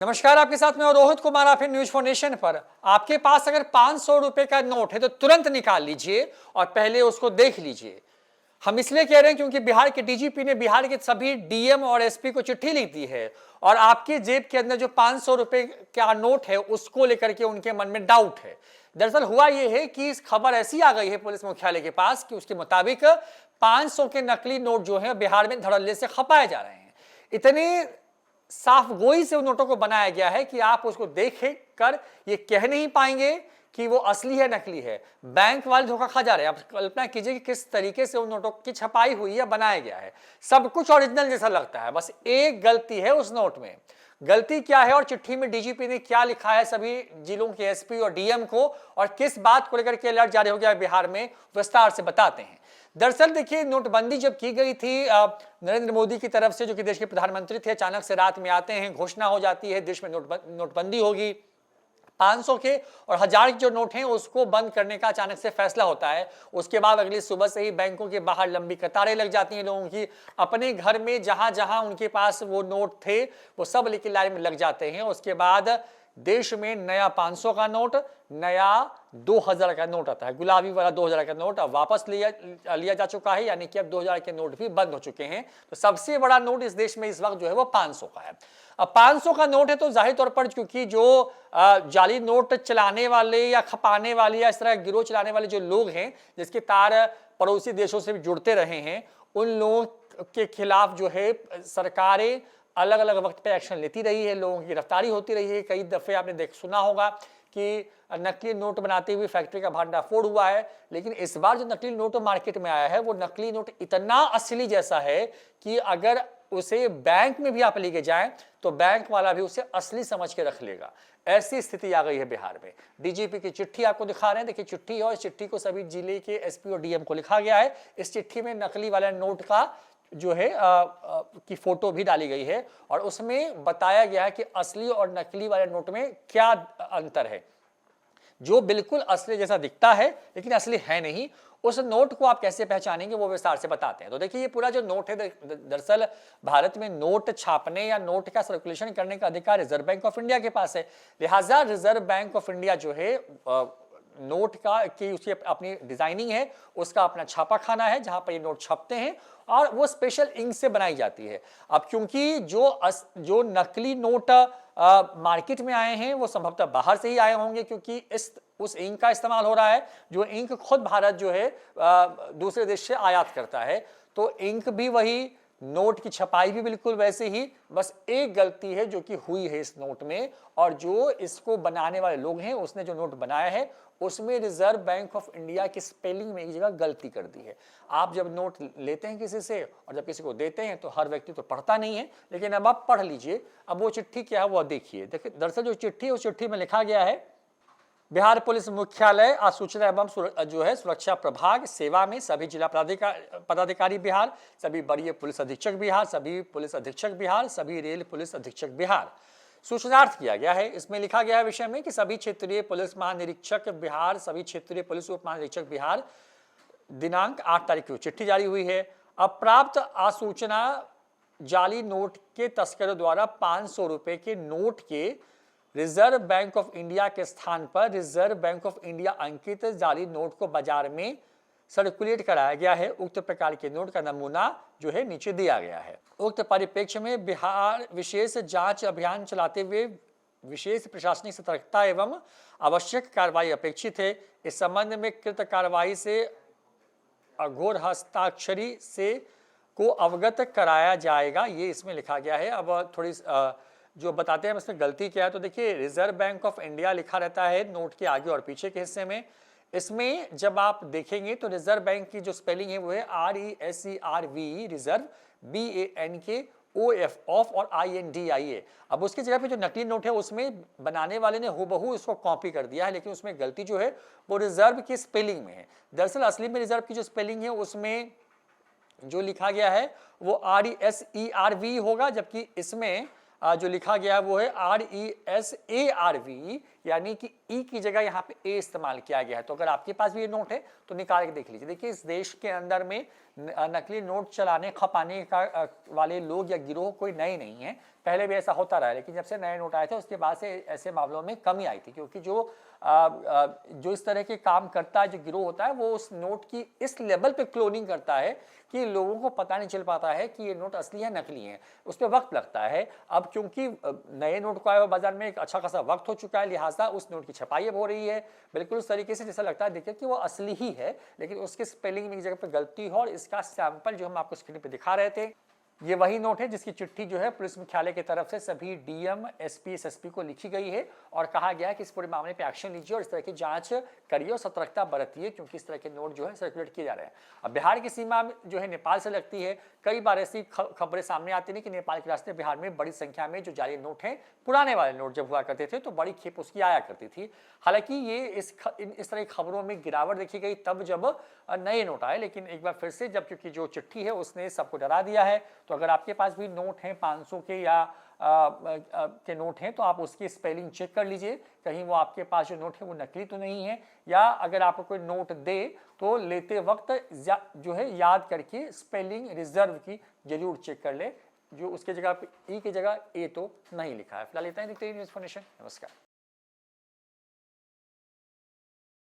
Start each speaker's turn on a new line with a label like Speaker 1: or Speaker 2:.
Speaker 1: नमस्कार, आपके साथ मैं रोहित कुमार, आप न्यूज फाउंडेशन पर। आपके पास अगर 500 रुपए का नोट है तो तुरंत निकाल लीजिए और पहले उसको देख लीजिए। हम इसलिए कह रहे हैं क्योंकि बिहार के डीजीपी ने बिहार के सभी डीएम और एसपी को चिट्ठी लिख दी है और आपके जेब के अंदर जो 500 रुपए का नोट है उसको लेकर के उनके मन में डाउट है। दरअसल हुआ यह है कि इस खबर ऐसी आ गई है पुलिस मुख्यालय के पास कि उसके मुताबिक 500 के नकली नोट जो है बिहार में धड़ल्ले से खपाए जा रहे हैं। इतने साफ गोई से उन नोटों को बनाया गया है कि आप उसको देख कर ये कह नहीं पाएंगे कि वो असली है नकली है। बैंक वाले धोखा खा जा रहे हैं। आप कल्पना कीजिए कि किस तरीके से उन नोटों की छपाई हुई है, बनाया गया है। सब कुछ ओरिजिनल जैसा लगता है, बस एक गलती है उस नोट में। गलती क्या है और चिट्ठी में डीजीपी ने क्या लिखा है सभी जिलों के एसपी और डीएम को और किस बात को लेकर के अलर्ट जारी हो गया है बिहार में, विस्तार से बताते हैं। दरअसल देखिए, नोटबंदी जब की गई थी नरेंद्र मोदी की तरफ से, जो कि देश के प्रधानमंत्री थे, अचानक से रात में आते हैं, घोषणा हो जाती है देश में नोटबंदी होगी। 500 के और 1000 के जो नोट हैं उसको बंद करने का अचानक से फैसला होता है। उसके बाद अगली सुबह से ही बैंकों के बाहर लंबी कतारें लग जाती हैं लोगों की। अपने घर में जहां जहां उनके पास वो नोट थे वो सब लेके लाइन में लग जाते हैं। उसके बाद देश में नया 500 का नोट, नया 2000 का नोट आता है। गुलाबी वाला 2000 का नोट अब वापस लिया जा चुका है, यानी कि अब 2000 के नोट भी बंद हो चुके हैं। तो सबसे बड़ा नोट इस देश में इस वक्त जो है वो 500 का है। अब 500 का नोट है तो जाहिर तौर पर, क्योंकि जो जाली नोट चलाने वाले या खपाने वाले या इस तरह गिरोह चलाने वाले जो लोग हैं, जिसके तार पड़ोसी देशों से भी जुड़ते रहे हैं, उन लोगों के खिलाफ जो है सरकारें अलग अलग वक्त पे एक्शन लेती रही है, लोगों की गिरफ्तारी होती रही है। कई दफे आपने सुना होगा कि नकली नोट बनाते हुए फैक्ट्री का भांडाफोड़ हुआ है। लेकिन इस बार जो नकली नोट मार्केट में आया है वो नकली नोट इतना असली जैसा है कि अगर उसे बैंक में भी आप लेके जाएं तो बैंक वाला भी उसे असली समझ के रख लेगा। ऐसी स्थिति आ गई है बिहार में। डीजीपी की चिट्ठी आपको दिखा रहे हैं, देखिए चिट्ठी, और इस चिट्ठी को सभी जिले के एसपी और डीएम को लिखा गया है। इस चिट्ठी में नकली वाला नोट का जो है की फोटो भी डाली गई है और उसमें बताया गया है कि असली और नकली वाले नोट में क्या अंतर है। जो बिल्कुल असली जैसा दिखता है लेकिन असली है नहीं, उस नोट को आप कैसे पहचानेंगे वो विस्तार से बताते हैं। तो देखिए, ये पूरा जो नोट है, दरअसल भारत में नोट छापने या नोट का सर्कुलेशन करने का अधिकार रिजर्व बैंक ऑफ इंडिया के पास है। लिहाजा रिजर्व बैंक ऑफ इंडिया जो है नोट का की उसकी अपनी डिजाइनिंग है, उसका अपना छापा खाना है जहां पर ये नोट छपते हैं और वो स्पेशल इंक से बनाई जाती है। अब क्योंकि जो नकली नोट मार्केट में आए हैं वो संभवतः बाहर से ही आए होंगे, क्योंकि उस इंक का इस्तेमाल हो रहा है जो इंक खुद भारत जो है दूसरे देश से आयात करता है। तो इंक भी वही, नोट की छपाई भी बिल्कुल वैसे ही, बस एक गलती है जो कि हुई है इस नोट में, और जो इसको बनाने वाले लोग हैं उसने जो नोट बनाया है उसमें रिजर्व बैंक ऑफ इंडिया की स्पेलिंग में एक जगह गलती कर दी है। आप जब नोट लेते हैं किसी से और जब किसी को देते हैं तो हर व्यक्ति तो पढ़ता नहीं है, लेकिन अब आप पढ़ लीजिए। अब वो चिट्ठी क्या है वो देखिए। देखिए, दरअसल जो चिट्ठी है उस चिट्ठी में लिखा गया है, बिहार पुलिस मुख्यालय सूचना एवं जो है सुरक्षा प्रभाग सेवा में सभी जिला पदाधिकारी बिहार, सभी वरीय पुलिस अधीक्षक बिहार, सभी पुलिस अधीक्षक बिहार, सभी रेल पुलिस अधीक्षक बिहार सूचनार्थ किया गया है। इसमें लिखा गया है विषय में कि सभी क्षेत्रीय पुलिस महानिरीक्षक बिहार, सभी क्षेत्रीय पुलिस उप महानिरीक्षक बिहार, दिनांक 8 तारीख को चिट्ठी जारी हुई है। अब प्राप्त आसूचना जाली नोट के तस्करों द्वारा 500 रुपए के नोट के रिजर्व बैंक ऑफ इंडिया के स्थान पर रिजर्व बैंक ऑफ इंडिया अंकित जाली नोट को बाजार में सर्कुलेट कराया गया है। उक्त प्रकार के नोट का नमूना जो है नीचे दिया गया है। उक्त परिप्रेक्ष्य में बिहार विशेष जांच अभियान चलाते हुए विशेष प्रशासनिक सतर्कता एवं आवश्यक कार्रवाई अपेक्षित है। इस संबंध में कृत कार्रवाई से अघोर हस्ताक्षरी से को अवगत कराया जाएगा, ये इसमें लिखा गया है। अब थोड़ी जो बताते हैं इसमें गलती क्या है, तो देखिए, रिजर्व बैंक ऑफ इंडिया लिखा रहता है नोट के आगे और पीछे के हिस्से में। इसमें जब आप देखेंगे तो रिजर्व बैंक की जो स्पेलिंग है वो है RESERV, रिजर्व, BANK OF और INDIA। अब उसकी जगह पे जो नकली नोट है उसमें बनाने वाले ने हूबहू इसको कॉपी कर दिया है, लेकिन उसमें गलती जो है वो रिजर्व की स्पेलिंग में है। दरअसल असली में रिजर्व की जो स्पेलिंग है उसमें जो लिखा गया है वो RESERV होगा, जबकि इसमें जो लिखा गया है वो है RESARV, यानी कि ई की जगह यहाँ पे ए इस्तेमाल किया गया है। तो अगर आपके पास भी ये नोट है तो निकाल के देख लीजिए। देखिए, इस देश के अंदर में नकली नोट चलाने खपाने का वाले लोग या गिरोह कोई नए नहीं है, पहले भी ऐसा होता रहा है, लेकिन जब से नए नोट आए थे उसके बाद से ऐसे मामलों में कमी आई थी, क्योंकि जो इस तरह के काम करता है, जो गिरोह होता है, वो उस नोट की इस लेवल पे क्लोनिंग करता है कि लोगों को पता नहीं चल पाता है कि ये नोट असली है नकली है, उस पर वक्त लगता है। अब क्योंकि नए नोट को आए हुए बाजार में एक अच्छा खासा वक्त हो चुका है, लिहाजा उस नोट की छपाई अब हो रही है बिल्कुल उस तरीके से जैसा लगता है देखिए कि वो असली ही है, लेकिन उसके स्पेलिंग में एक जगह पर गलती हो, और इसका सैंपल जो हम आपको स्क्रीन पे दिखा रहे थे, ये वही नोट है जिसकी चिट्ठी जो है पुलिस मुख्यालय की तरफ से सभी डीएम, एसपी, एसएसपी को लिखी गई है और कहा गया है कि इस पूरे मामले पे एक्शन लीजिए और इस तरह की जांच करिए और सतर्कता बरतिए, क्योंकि इस तरह के नोट जो है सर्कुलेट किए जा रहे हैं। अब बिहार की सीमा जो है नेपाल से लगती है, कई बार ऐसी खबरें सामने आती हैं कि नेपाल के रास्ते बिहार में बड़ी संख्या में जो जाली नोट हैं, पुराने वाले नोट जब हुआ करते थे तो बड़ी खेप उसकी आया करती थी। हालांकि ये इस तरह की खबरों में गिरावट देखी गई तब जब नए नोट आए, लेकिन एक बार फिर से जब क्योंकि जो चिट्ठी है उसने सबको डरा दिया है, तो अगर आपके पास भी नोट हैं 500 के या के नोट हैं तो आप उसकी स्पेलिंग चेक कर लीजिए, कहीं वो आपके पास जो नोट है वो नकली तो नहीं है, या अगर आपको कोई नोट दे तो लेते वक्त जो है याद करके स्पेलिंग रिजर्व की जरूर चेक कर ले, जो उसके जगह पे ई की जगह ए तो नहीं लिखा है। फिलहाल इतना ही, देखते हैं न्यूज़ इन्फॉर्मेशन। नमस्कार।